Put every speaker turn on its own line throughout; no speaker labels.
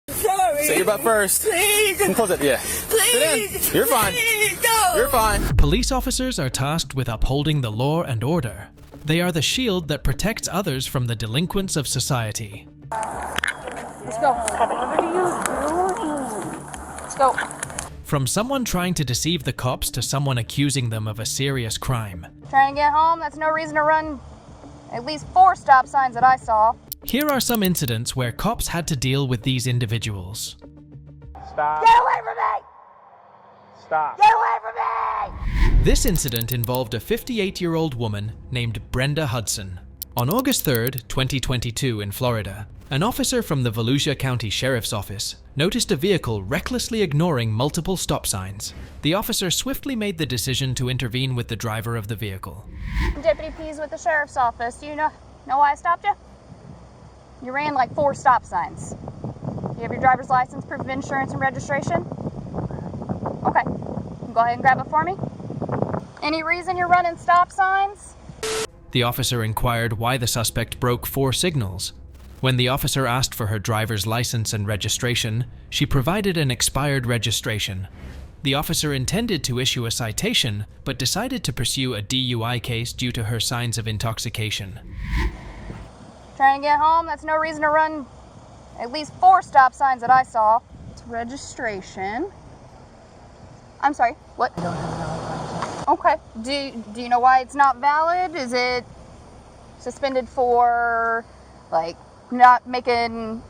Sorry.
Say your butt first.
Please.
Come close it. Yeah.
Please.
Sit in. You're fine.
Please, no.
You're fine.
Police officers are tasked with upholding the law and order. They are the shield that protects others from the delinquents of society.
Let's go. What are you doing? Let's go.
From someone trying to deceive the cops to someone accusing them of a serious crime.
Trying to get home, that's no reason to run at least 4 stop signs that I saw.
Here are some incidents where cops had to deal with these individuals.
Stop.
Get away from me!
Stop.
Get away from me!
This incident involved a 58-year-old woman named Brenda Hudson. On August 3rd, 2022 in Florida, an officer from the Volusia County Sheriff's Office noticed a vehicle recklessly ignoring multiple stop signs. The officer swiftly made the decision to intervene with the driver of the vehicle.
Deputy Pease with the Sheriff's Office. Do you know why I stopped you? You ran like 4 stop signs. You have your driver's license, proof of insurance, and registration? Okay. Go ahead and grab it for me. Any reason you're running stop signs?
The officer inquired why the suspect broke 4 signals. When the officer asked for her driver's license and registration, she provided an expired registration. The officer intended to issue a citation, but decided to pursue a DUI case due to her signs of intoxication.
Trying to get home, that's no reason to run at least 4 stop signs that I saw. It's registration. I'm sorry, what?
I don't have a valid license.
Okay. Do you know why it's not valid? Is it suspended for, like, not paying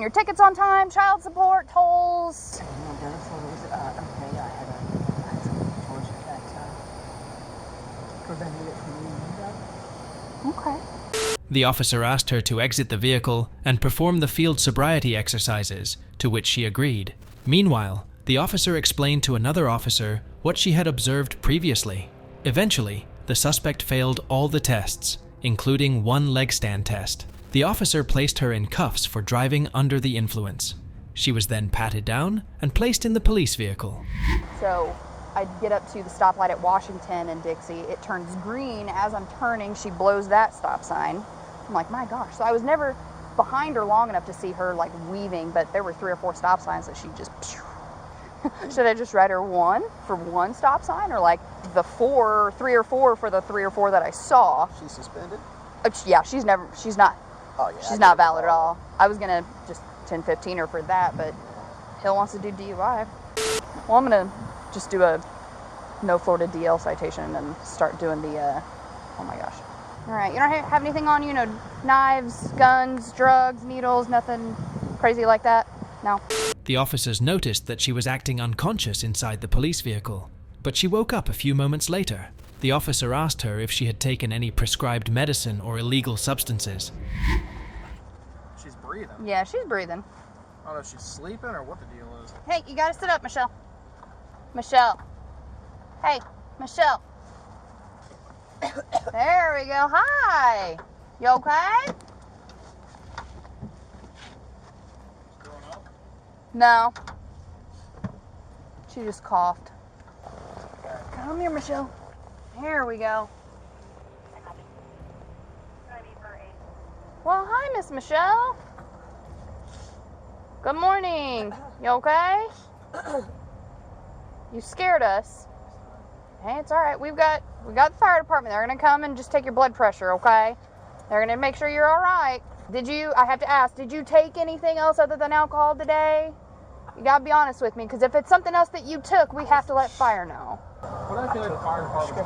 your tickets on time, child support, tolls?
No, Dennis was okay. I had an accident towards that prevented it from being done.
Okay.
The officer asked her to exit the vehicle and perform the field sobriety exercises, to which she agreed. Meanwhile, the officer explained to another officer what she had observed previously. Eventually, the suspect failed all the tests, including 1 leg stand test. The officer placed her in cuffs for driving under the influence. She was then patted down and placed in the police vehicle.
So I get up to the stoplight at Washington and Dixie. It turns green. As I'm turning, she blows that stop sign. I'm like, my gosh. So I was never behind her long enough to see her like weaving, but there were 3 or 4 stop signs that she just... Should I just write her 1 for 1 stop sign, or like the 3 or 4 for the 3 or 4 that I saw?
She's suspended?
Yeah, she's not.
Oh, yeah.
She's not valid at all. I was gonna just 10-15 her for that, but Hill wants to do DUI. Well, I'm gonna just do a no Florida DL citation and start doing the, oh my gosh. All right, you don't have anything on you? No knives, guns, drugs, needles, nothing crazy like that? No?
The officers noticed that she was acting unconscious inside the police vehicle, but she woke up a few moments later. The officer asked her if she had taken any prescribed medicine or illegal substances.
She's breathing.
Yeah, she's breathing.
I don't know if she's sleeping or what the deal is.
Hey, you gotta sit up, Michelle. Michelle. Hey, Michelle. There we go. Hi. You okay?
Going up?
No. She just coughed. Come here, Michelle. Here we go. Well, hi, Miss Michelle. Good morning. You okay? You scared us. Hey, it's all right. We got the fire department. They're gonna come and just take your blood pressure, okay? They're gonna make sure you're all right. I have to ask, did you take anything else other than alcohol today? You gotta be honest with me, because if it's something else that you took, we have to let fire know.
What I feel like the fire department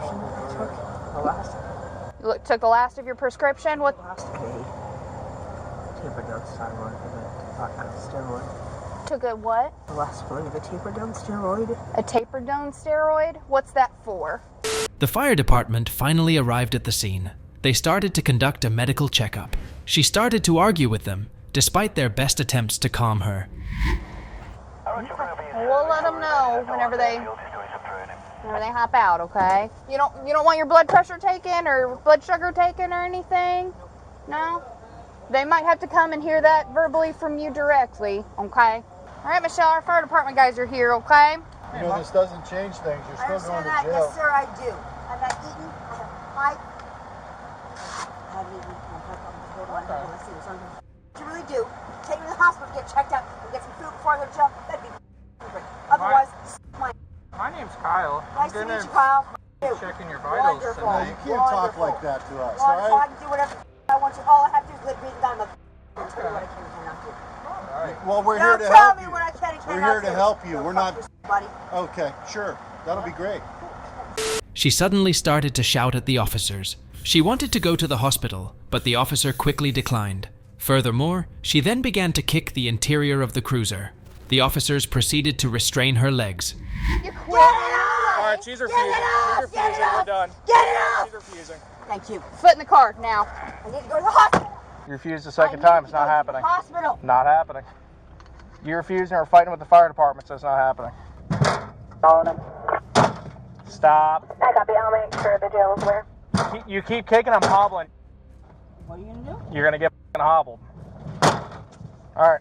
Took the last of your prescription? What?
Last taper down steroid for the steroid.
Took a what?
The last one of a taper down steroid.
A tapered-down steroid? What's that for?
The fire department finally arrived at the scene. They started to conduct a medical checkup. She started to argue with them, despite their best attempts to calm her.
We'll let them know whenever they hop out, okay? You don't want your blood pressure taken or blood sugar taken or anything? No? They might have to come and hear that verbally from you directly, okay? All right, Michelle, our fire department guys are here, okay?
You know, this doesn't change things. You're still going to jail.
Yes, sir, I do. I've not eaten. I haven't eaten. Hold on. I see something. You really do. take me to the hospital to get checked out and get some food before I go to jail. That'd be great. Otherwise,
My name's Kyle.
nice to meet you, Kyle.
Checking your vitals
Wonderful.
tonight.
You can't talk like that to us, all
Wonderful. I
right?
can do whatever I want to. All I have to do is live, breathe, and die. I'll tell you what I can and cannot do.
Well, we're
Now
here to
tell
help
me
you.
what I can and
We're
cannot
here to
do.
help you.
Go
We're
fuck
not.
yourself, buddy.
Okay, sure. That'll be great.
She suddenly started to shout at the officers. She wanted to go to the hospital, but the officer quickly declined. Furthermore, she then began to kick the interior of the cruiser. The officers proceeded to restrain her legs.
You quit.
All right, she's refusing. She's refusing. We're done.
Get it off!
She's refusing.
Thank you.
Foot in the car now.
I need to go to the hospital.
You refused the
I
second
need
time.
to
It's not
go to
happening.
the hospital.
Not happening. You're refusing or fighting with the fire department, so it's not happening. Stop.
I copy. I'll make sure the jail is aware.
You keep kicking, I'm hobbling.
What are you gonna do?
You're gonna get hobbled. All right.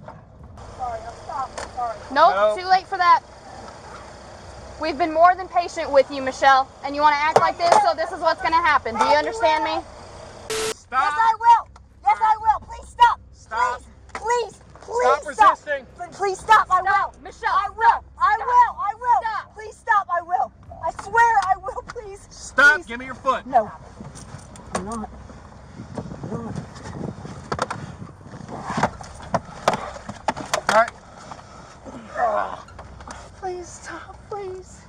Sorry, I'll stop. Sorry.
Nope,
No.
too late for that. We've been more than patient with you, Michelle, and you want to act like this, so this is what's going to happen. Do you understand me?
Stop.
Yes, I will. Yes, I will. Please stop.
Stop.
Please, please,
Stop
please stop.
resisting.
Please stop. I will.
Michelle,
I will. I will. I will.
Stop.
Please stop. I will. I swear I will. Please.
Stop.
Please.
Give me your foot.
No. I'm not.
All right.
Please stop. Please.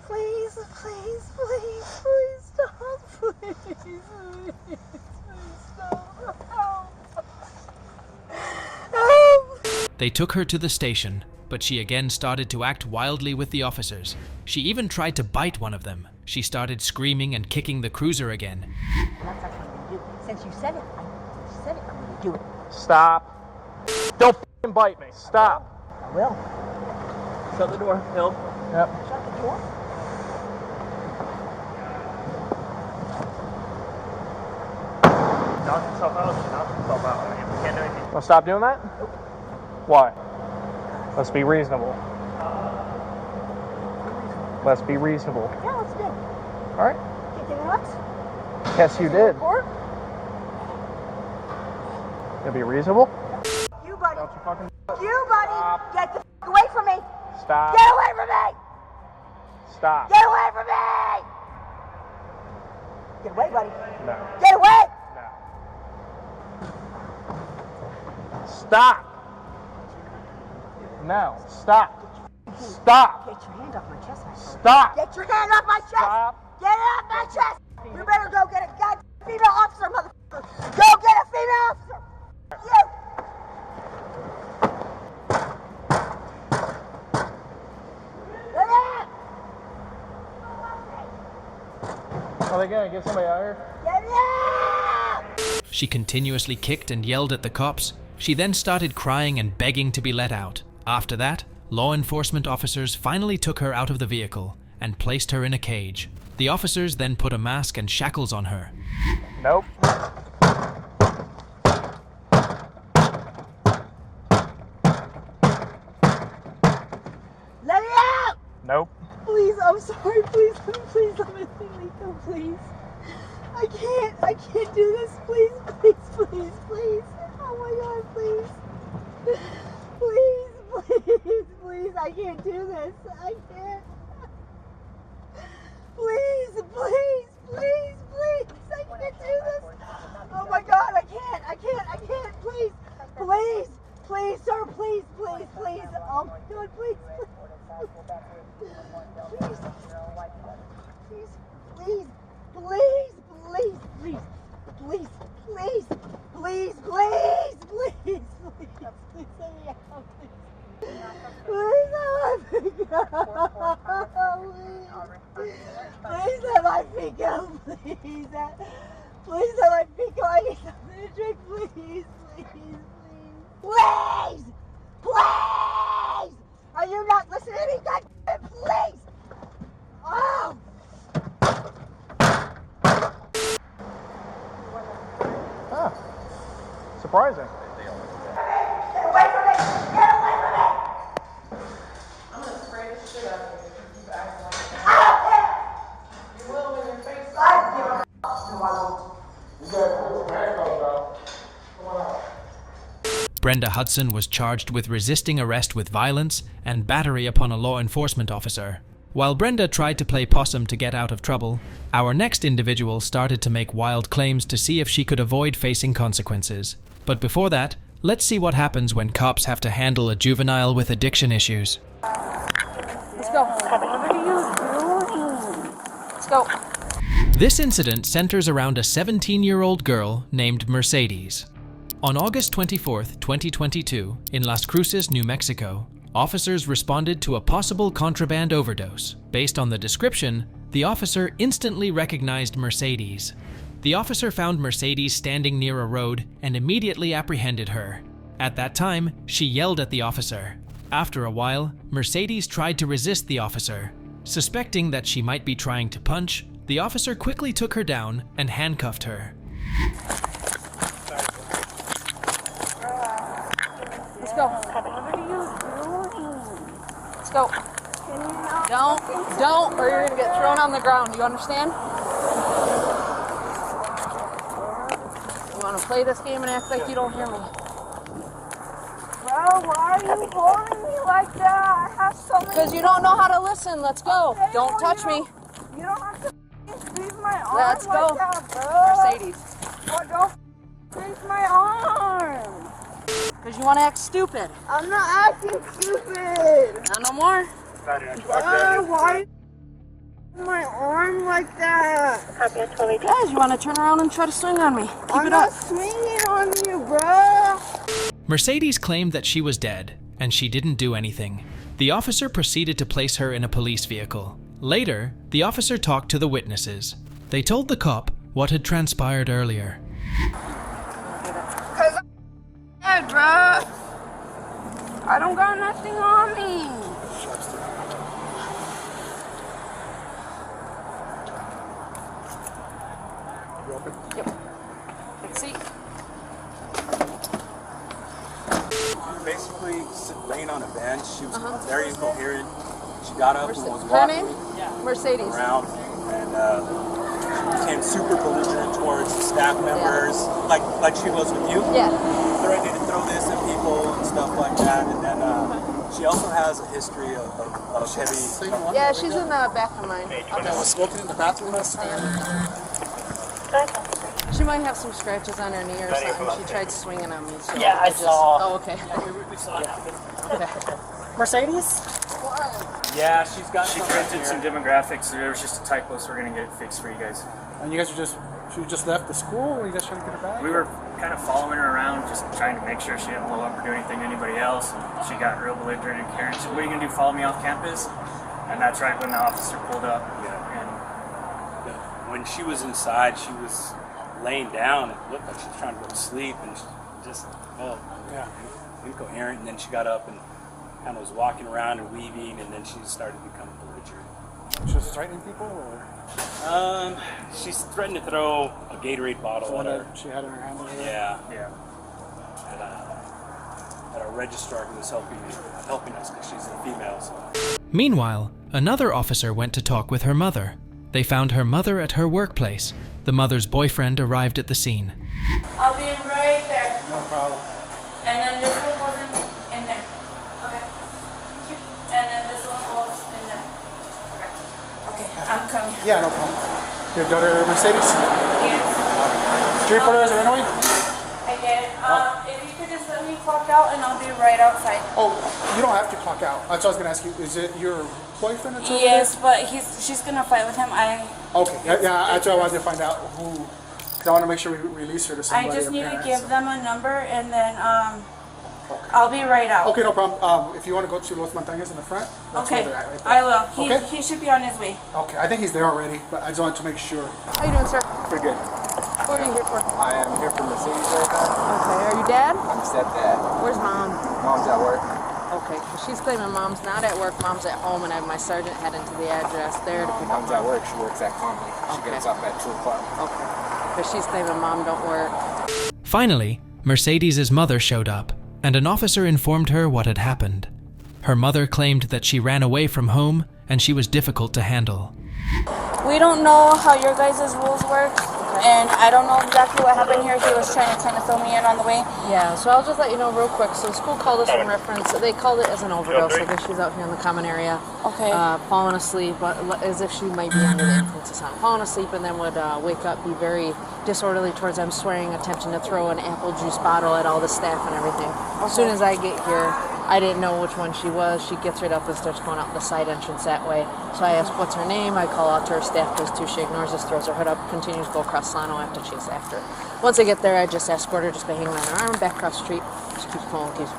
Please, please, please, please stop. Please, please, stop. Help.
They took her to the station, but she again started to act wildly with the officers. She even tried to bite one of them. She started screaming and kicking the cruiser again.
That's actually what I'm going to do. Since you said it, I'm going to do it.
Stop. Don't f***ing bite me. Stop.
I will.
Shut the door, Hill. Yep.
Shut the door.
Knock yourself out. Knock yourself out. I mean, we can't do anything. Want to stop doing that? Why? Let's be reasonable. Let's be reasonable.
Yeah, let's do it.
All right.
Kicking nuts?
Yes, you did.
Or
You'll be reasonable.
you, buddy.
Don't you fucking
You, buddy.
Stop.
Get the f away from me.
stop.
Get away from me.
Stop.
Get away from me. Get away, buddy.
No.
Get away.
No. Stop. No. Stop. Stop.
Get your hand off my chest, my friend.
Stop.
Get your hand off my chest.
Stop.
Get it off my chest. You better go get a goddamn female officer, motherfucker. Go get a female officer. You. Get it.
Are they gonna get somebody out here?
Get it.
She continuously kicked and yelled at the cops. She then started crying and begging to be let out. After that, law enforcement officers finally took her out of the vehicle and placed her in a cage. The officers then put a mask and shackles on her.
Nope.
Let me out.
Nope.
Please, I'm sorry. Please let me go, please. I can't do this. Please. Oh my God, please. Please, I can't do this. I can't. Please, I can't do this. Oh my God, I can't, please, sir, please. Oh my God, please. Please, let my feet go, please. Please let my feet go. I need something to drink, please. Please! Are you not listening to me? God damn it, please! Oh!
Ah. Surprising.
Get away from me! Get away from me!
I'm gonna spray the shit out of you if you keep acting like that.
I don't care!
You will when your face
I don't give a f***. No, I won't.
You gotta put your mask on, though. Come on out.
Brenda Hudson was charged with resisting arrest with violence and battery upon a law enforcement officer. While Brenda tried to play possum to get out of trouble, our next individual started to make wild claims to see if she could avoid facing consequences. But before that, let's see what happens when cops have to handle a juvenile with addiction issues.
Let's go. What are you doing? Let's go.
This incident centers around a 17-year-old girl named Mercedes. On August 24th, 2022, in Las Cruces, New Mexico, officers responded to a possible contraband overdose. Based on the description, the officer instantly recognized Mercedes. The officer found Mercedes standing near a road and immediately apprehended her. At that time, she yelled at the officer. After a while, Mercedes tried to resist the officer. Suspecting that she might be trying to punch, the officer quickly took her down and handcuffed her.
Let's go. What are you doing? Let's go. Don't, or you're gonna get thrown on the ground. You understand? You wanna play this game and act like you don't hear me?
Bro, why are you holding me like that? I have so many.
Because you don't know how to listen. Let's go.
Okay,
Don't
well,
touch me.
You don't have to squeeze my arm.
Let's go.
Like that, bro.
Mercedes.
What, don't squeeze my arm.
Because you want to act stupid.
I'm not acting stupid.
Not no more.
Bro, why my arm like that?
Guys, you want to turn around and try to swing on me. Keep
I'm
it
not
up.
swinging on you, bro.
Mercedes claimed that she was dead, and she didn't do anything. The officer proceeded to place her in a police vehicle. Later, the officer talked to the witnesses. They told the cop what had transpired earlier.
Cause I'm dead, bro. I don't got nothing on me.
See?
Basically, laying on a bench. She was very incoherent. She got up and was
Her
walking
name? Mercedes.
around, and she became super belligerent towards staff members, like she was with you.
Yeah.
Threatening to throw this at people and stuff like that. And then she also has a history of heavy.
Yeah, she's in the back of mine.
Was smoking in the bathroom.
She might have some scratches on her knee or something. She tried swinging on me. So
Yeah, I saw.
Oh, okay.
We saw it.
Okay.
Mercedes?
Yeah, she's got.
She corrected some demographics. There was just a typo, so we're gonna get it fixed for you guys.
And you guys she just left the school? Or you guys trying to get her back?
We were kind of following her around, just trying to make sure she didn't blow up or do anything to anybody else. And she got real belligerent and Karen said, "What are you gonna do? Follow me off campus?" And that's right when the officer pulled up. And
when she was inside, she was laying down. It looked like she was trying to go to sleep, and she just felt incoherent. And then she got up and kind of was walking around and weaving, and then she started to become belligerent.
She was threatening people, or?
She's threatened to throw a Gatorade bottle at her.
She had in her hand.
Yeah.
yeah.
At our registrar who was helping us because she's a female. So.
Meanwhile, another officer went to talk with her mother. They found her mother at her workplace. The mother's boyfriend arrived at the scene.
I'll be right there.
No problem.
And then this one goes in there. Okay. And then this one goes in there. Okay, I'm coming.
Yeah, no problem. Your daughter Mercedes?
Yes.
Did you report her as a runaway?
I did. If you could just let me clock out and I'll be right outside.
Oh, you don't have to clock out. That's what I was going to ask you. Is it your boyfriend that's over
Yes,
there?
but she's gonna fight with him.
Okay, yeah, that's what I wanted to find out who, because I want to make sure we release her to somebody.
I just need to
parents,
give
so.
them a number and then I'll be right out.
Okay, no problem. If you want to go to Los Montañas in the front, that's
Okay,
where they're at right there.
I will.
Okay.
He should be on his way.
Okay, I think he's there already, but I just wanted to make sure.
How you doing, sir?
Pretty good.
What are you here for?
I am here for Mercedes right now.
Okay, are you dad?
I'm stepdad.
Where's mom?
Mom's at work.
Okay, she's claiming mom's not at work, mom's at home, and I have my sergeant heading to the address there to pick up
Mom's
mom.
at work. She works at Conley. She
Okay.
gets up at 2 o'clock.
Okay, because she's claiming mom don't work.
Finally, Mercedes' mother showed up, and an officer informed her what had happened. Her mother claimed that she ran away from home and she was difficult to handle.
We don't know how your guys' rules work.
And I don't know exactly what happened here. He was trying to kind of fill me in on the way.
Yeah, so I'll just let you know real quick. So the school called us in reference. They called it as an overdose. I guess she was out here in the common area.
Okay.
Falling asleep, but as if she might be under the influence of something. Falling asleep and then would wake up, be very disorderly towards them, swearing, attempting to throw an apple juice bottle at all the staff and everything.
Okay.
As soon as I get here, I didn't know which one she was. She gets right up and starts going out the side entrance that way. So I ask, what's her name? I call out to her, staff goes to, she ignores us, throws her hood up, continues to go across Solano. I have to chase after her. Once I get there, I just escort her, just by hanging on her arm, back across the street. She keeps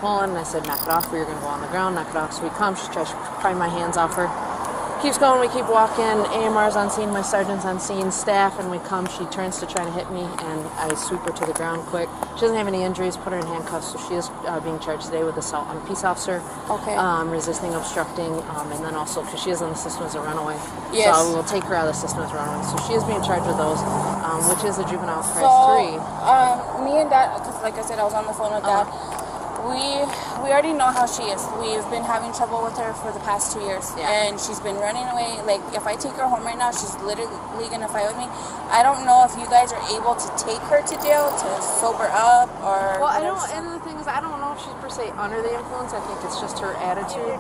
pulling, and I said, knock it off, or you're going to go on the ground, knock it off. So we come, she tries to pry my hands off her. Keeps going, we keep walking, AMR's on scene, my sergeant's on scene, staff, and we come, she turns to try to hit me, and I sweep her to the ground quick. She doesn't have any injuries, put her in handcuffs, so she is being charged today with assault on a peace officer,
okay.
Resisting, obstructing, and then also, because she is in the system as a runaway,
yes.
So we will take her out of the system as a runaway. So she is being charged with those, which is a juvenile price 3.
Me and Dad, because like I said, I was on the phone with Dad. We already know how she is. We've been having trouble with her for the past 2 years. Yeah. And she's been running away. Like, if I take her home right now, she's literally going to fight with me. I don't know if you guys are able to take her to jail to sober up or...
Well, I don't, and the thing is, I don't know if she's per se under the influence. I think it's just her attitude.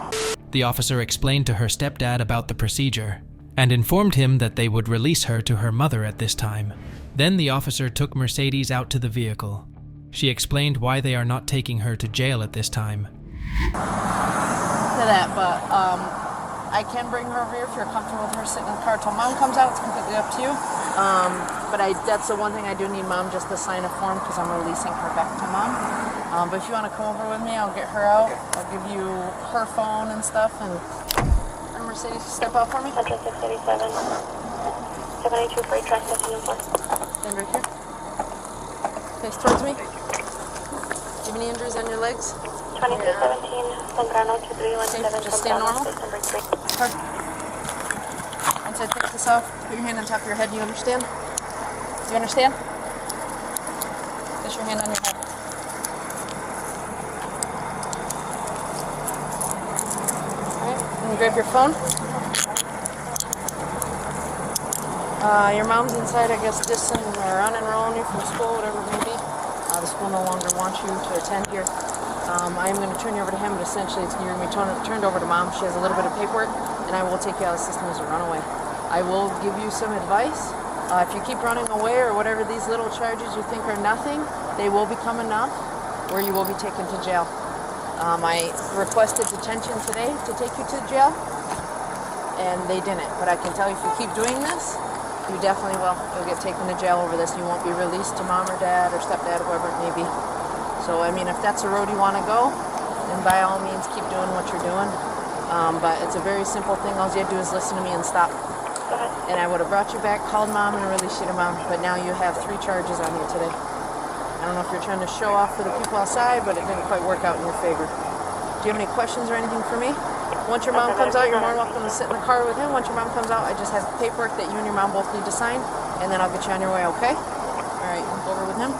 The officer explained to her stepdad about the procedure and informed him that they would release her to her mother at this time. Then the officer took Mercedes out to the vehicle. She explained why they are not taking her to jail at this time.
To that, but I can bring her over here if you're comfortable with her sitting in the car till Mom comes out. It's completely up to you. But that's the one thing I do need Mom just to sign a form because I'm releasing her back to Mom. But if you want to come over with me, I'll get her out. I'll give you her phone and stuff. And Mercedes, step out for me.
Address 637. 782 for trespassing and 4.
Stand right here. Face towards me. Do you have any injuries on your legs?
2217, Zambrano 2317.
Just stand normal. Once I take this off, put your hand on top of your head. Do you understand? Do you understand? Place your hand on your head. Alright, and grab your phone. Your mom's inside, I guess, dissing or unenrolling you from school, whatever it may be. The school no longer wants you to attend here. I'm going to turn you over to him, but essentially you're going to be turned over to Mom. She has a little bit of paperwork, and I will take you out of the system as a runaway. I will give you some advice. If you keep running away or whatever these little charges you think are nothing, they will become enough, or you will be taken to jail. I requested detention today to take you to jail, and they didn't. But I can tell you, if you keep doing this, you definitely will. You'll get taken to jail over this. You won't be released to Mom or Dad or stepdad or whoever it may be. So, I mean, if that's the road you want to go, then by all means keep doing what you're doing. But it's a very simple thing. All you have to do is listen to me and stop. And I would have brought you back, called Mom, and released you to Mom. But now you have 3 charges on you today. I don't know if you're trying to show off for the people outside, but it didn't quite work out in your favor. Do you have any questions or anything for me? Once your mom comes out, you're more than welcome to sit in the car with him. Once your mom comes out, I just have paperwork that you and your mom both need to sign, and then I'll get you on your way, okay? All right, go over with him.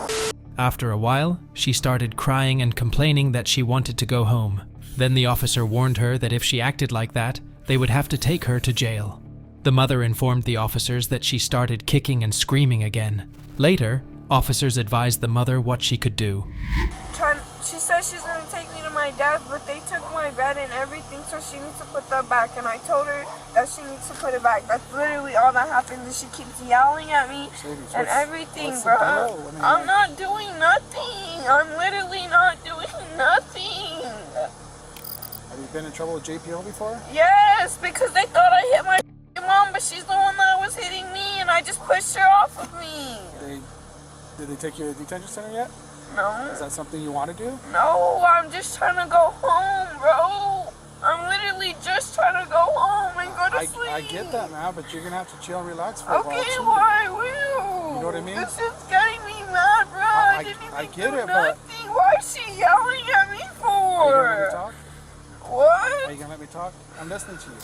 After a while, she started crying and complaining that she wanted to go home. Then the officer warned her that if she acted like that, they would have to take her to jail. The mother informed the officers that she started kicking and screaming again. Later, officers advised the mother what she could do.
She said she's going to take me to my dad's, but they took my bed and everything, so she needs to put that back. And I told her that she needs to put it back. That's literally all that happens, is she keeps yelling at me and everything, bro. I'm not doing nothing. I'm literally not doing nothing.
Have you been in trouble with JPL before?
Yes, because they thought I hit my mom, but she's the one that was hitting me, and I just pushed her off of me.
Did they take you to the detention center yet?
No.
Is that something you want to do?
No, I'm just trying to go home, bro. I'm literally just trying to go home and go to sleep.
I get that, man, but you're going to have to chill and relax for a while.
Okay, well, I will.
You know what I mean?
This is getting me mad, bro. I didn't even do nothing. Why is she yelling at me for?
Are you going to let me talk?
What?
Are you going to let me talk? I'm listening to you.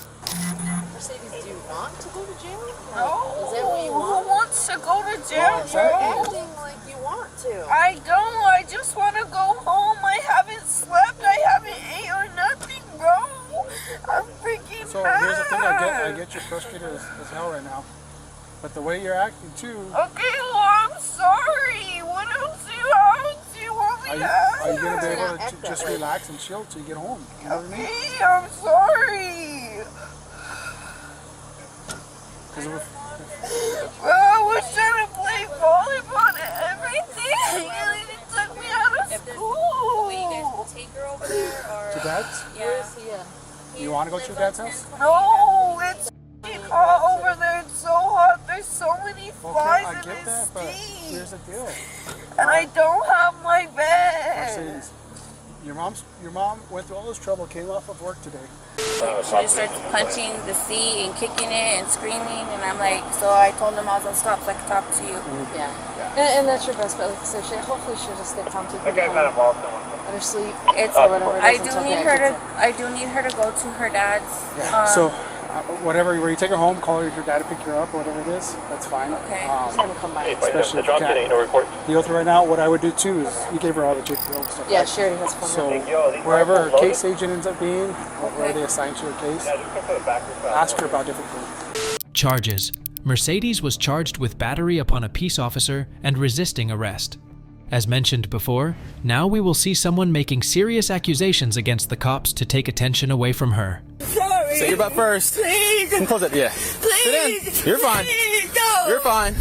Mercedes, do you want to go to jail?
No.
Is that what you want?
Who wants to go to jail, bro?
Acting like you want to.
I don't. I just want to go home. I haven't slept. I haven't ate or nothing, bro. I'm freaking
So
mad.
here's the thing. I get you're frustrated as hell right now. But the way you're acting, too...
Okay, well,
Are you going to be able to just relax and chill till you get home? You know what I mean?
I'm sorry. I was trying to play volleyball and everything, and it took me out of school.
Wait, you guys will take her over there, or?
To Dad's?
Yeah.
You want to go to your dad's house?
No, it's hot over there. It's so hot. There's so many flies
I
in
get
this
that, but
steam.
here's the deal.
And I don't have my
I
bed.
say this. Your mom went through all this trouble, came off of work today.
She just starts punching the seat and kicking it and screaming, and I'm like, so I told them I was gonna stop so I could talk to you.
Yeah. And that's your best bet. Like I said, hopefully she'll just stay calm. Let her sleep.
It's
or whatever.
I do need her to go to her dad's.
Yeah. So, whatever, where you take her home, call your dad to pick her up, whatever it is, that's fine.
Okay.
She's gonna come by.
Especially if you can't deal with her right now. What I would do too is you gave her all the JPL stuff.
Yeah, she already has fun.
So wherever her case agent ends up being, or where they assign to her case, ask her about different things.
Charges. Mercedes was charged with battery upon a peace officer and resisting arrest. As mentioned before, now we will see someone making serious accusations against the cops to take attention away from her.
Sorry.
Say your butt first.
Please.
Come close it. Yeah.
Please.
Sit in. You're fine.
Please, no.
You're fine.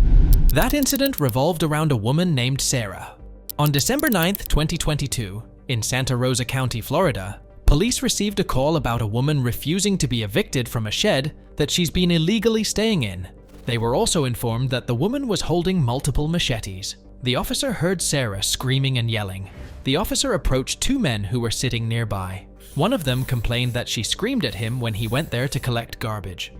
That incident revolved around a woman named Sarah. On December 9th, 2022, in Santa Rosa County, Florida, police received a call about a woman refusing to be evicted from a shed that she's been illegally staying in. They were also informed that the woman was holding multiple machetes. The officer heard Sarah screaming and yelling. The officer approached two men who were sitting nearby. One of them complained that she screamed at him when he went there to collect garbage.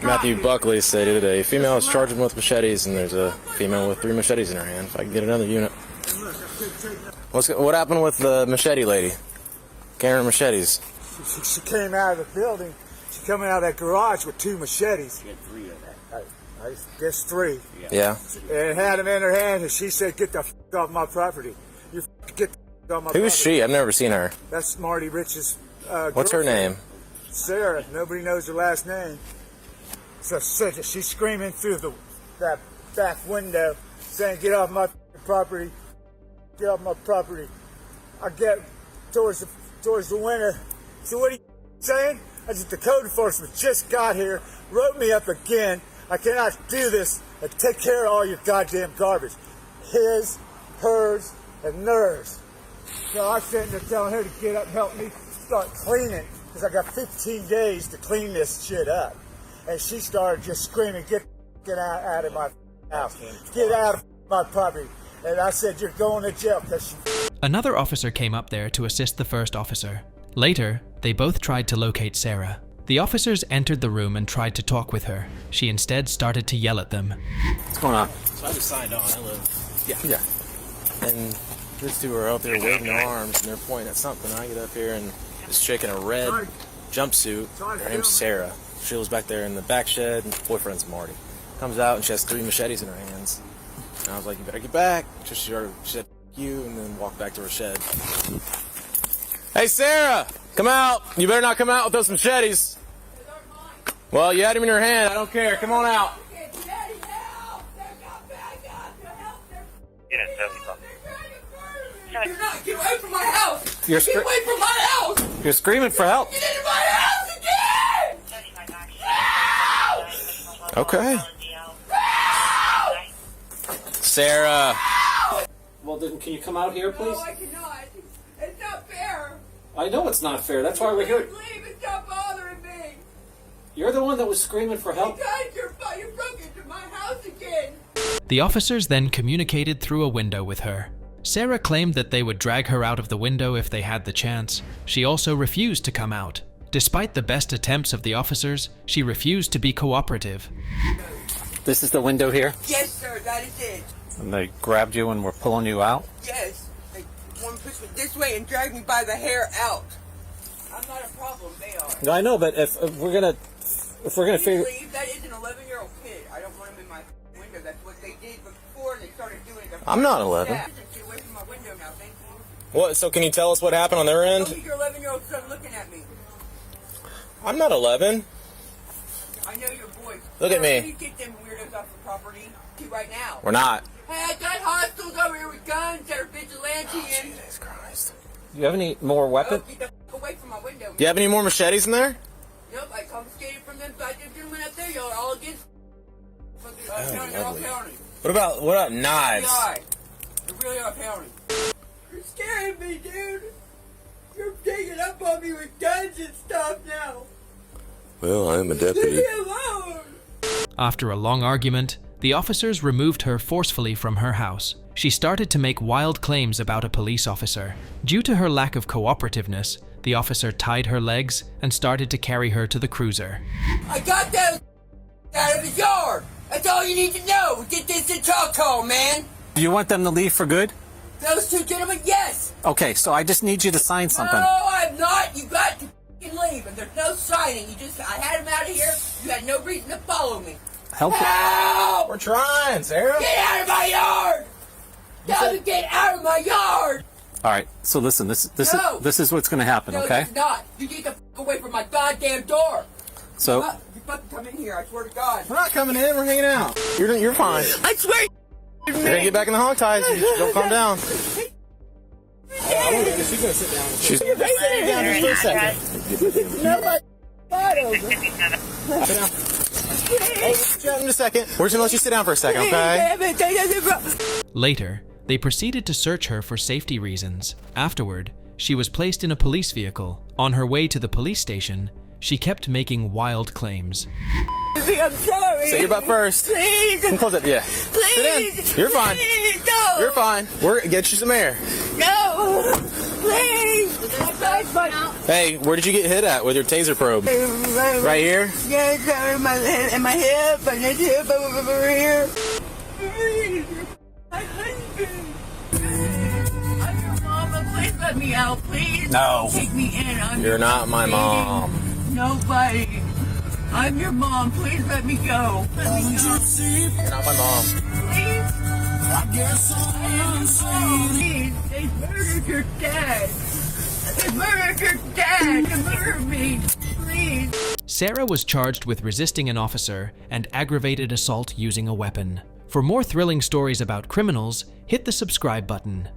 Matthew Buckley stated a female is charged with machetes, and there's a female with 3 machetes in her hand. If I can get another unit. What happened with the machete lady? Carrying machetes.
She came out of the building. She came out of that garage with 2 machetes.
She had 3 of that.
I guess 3.
Yeah.
And had them in her hand, and she said, "Get the f off my property. You get the f off my property."
Who is she? I've never seen her.
That's Marty Rich's
What's her
girlfriend.
name?
Sarah. Nobody knows her last name. So she's screaming through that back window, saying, "Get off my property. Get off my property." I get towards the winter. So what are you saying? The code enforcement just got here, wrote me up again. I cannot do this and take care of all your goddamn garbage. His, hers, and theirs. So I'm sitting there telling her to get up and help me start cleaning, because I got 15 days to clean this shit up. And she started just screaming, get out of my house. Get out of my property. And I said, "You're going to jail."
Another officer came up there to assist the first officer. Later, they both tried to locate Sarah. The officers entered the room and tried to talk with her. She instead started to yell at them.
What's going on?
So I just signed on. I live.
Yeah. And these two are out there waving their arms, and they're pointing at something. I get up here, and this chick in a red jumpsuit, her name's Sarah. She was back there in the back shed, and boyfriend's Marty. Comes out, and she has 3 machetes in her hands. And I was like, "You better get back." So she said, "F you," and then walked back to her shed. "Hey, Sarah, come out. You better not come out with those machetes." "Well, you had them in your hand. I don't care. Come on out."
You're not. Get away from my house.
Get
away from my house.
You're screaming for help.
Get into my house again. Help!
Okay. Sarah.
Well, then, can you come out here, please?
No, I cannot. It's not fair.
I know it's not fair. That's why we're here.
Leave and stop bothering me.
You're the one that was screaming for help.
Because you broke into my house again.
The officers then communicated through a window with her. Sarah claimed that they would drag her out of the window if they had the chance. She also refused to come out. Despite the best attempts of the officers, she refused to be cooperative.
This is the window here?
Yes, sir. That is it.
And they grabbed you and were pulling you out?
Yes. They want to push me this way and drag me by the hair out. I'm not a problem. They are.
No, I know, but if we're gonna figure.
Leave. That is an 11-year-old kid. I don't want him in my window. That's what they did before they started doing it.
I'm not 11.
Get away from my window now. Thank you.
What? So can you tell us what happened on their end?
Look at your 11-year-old son looking at me.
I'm not 11.
I know your voice.
Look at me.
You get them weirdos off the property right now.
We're not.
Hey, I got hostiles over here with guns that are vigilantes.
Jesus Christ.
Do you have any more weapons?
Get the f away from my window.
Do you have any more machetes in there?
Nope, I confiscated from them goddamn gentlemen up there. Y'all are all against county. They're all county.
What about knives?
They really are county. You're scaring me, dude. You're digging up on me with guns and stuff now.
Well, I am a deputy.
Leave me alone.
After a long argument, the officers removed her forcefully from her house. She started to make wild claims about a police officer. Due to her lack of cooperativeness, the officer tied her legs and started to carry her to the cruiser.
I got those out of his yard. That's all you need to know. Get this in talk call, man.
Do you want them to leave for good?
Those two gentlemen, yes.
Okay, so I just need you to sign something.
No, I'm not. You got to f***ing leave. And there's no signing. I had him out of here. You had no reason to follow me.
Help!
We're trying, Sarah.
Get out of my yard! Tell them to get out of my yard!
All right, so listen, this is what's going to happen,
No,
okay?
it's not. You get the f*** away from my goddamn door.
So
You fucking come in here, I swear to God.
We're not coming in, we're hanging out. You're fine.
I swear
You're gonna get back in the hog ties. Don't calm down.
She's gonna sit down.
She's gonna sit down just for a second.
Nobody
Shut up in a second. We're just gonna let you sit down for a second, okay?
Later, they proceeded to search her for safety reasons. Afterward, she was placed in a police vehicle. On her way to the police station, she kept making wild claims.
I'm sorry.
Say your butt first.
Please.
Come close it, yeah.
Please.
Sit in. You're fine.
Please, no.
You're fine. Get you some air.
No. Please.
Hey, where did you get hit at with your taser probe? Right here?
Yeah, it's in my head and my hip and his hip over here. Please. My husband. I'm your mama. Please let me out, please.
No.
Take me in.
You're not my mom.
Nobody. I'm your mom. Please let me go. Let me go.
You're not my mom.
Please. I guess I'm insane. Please. They murdered your dad. They murdered your dad. They murdered me. Please.
Sarah was charged with resisting an officer and aggravated assault using a weapon. For more thrilling stories about criminals, hit the subscribe button.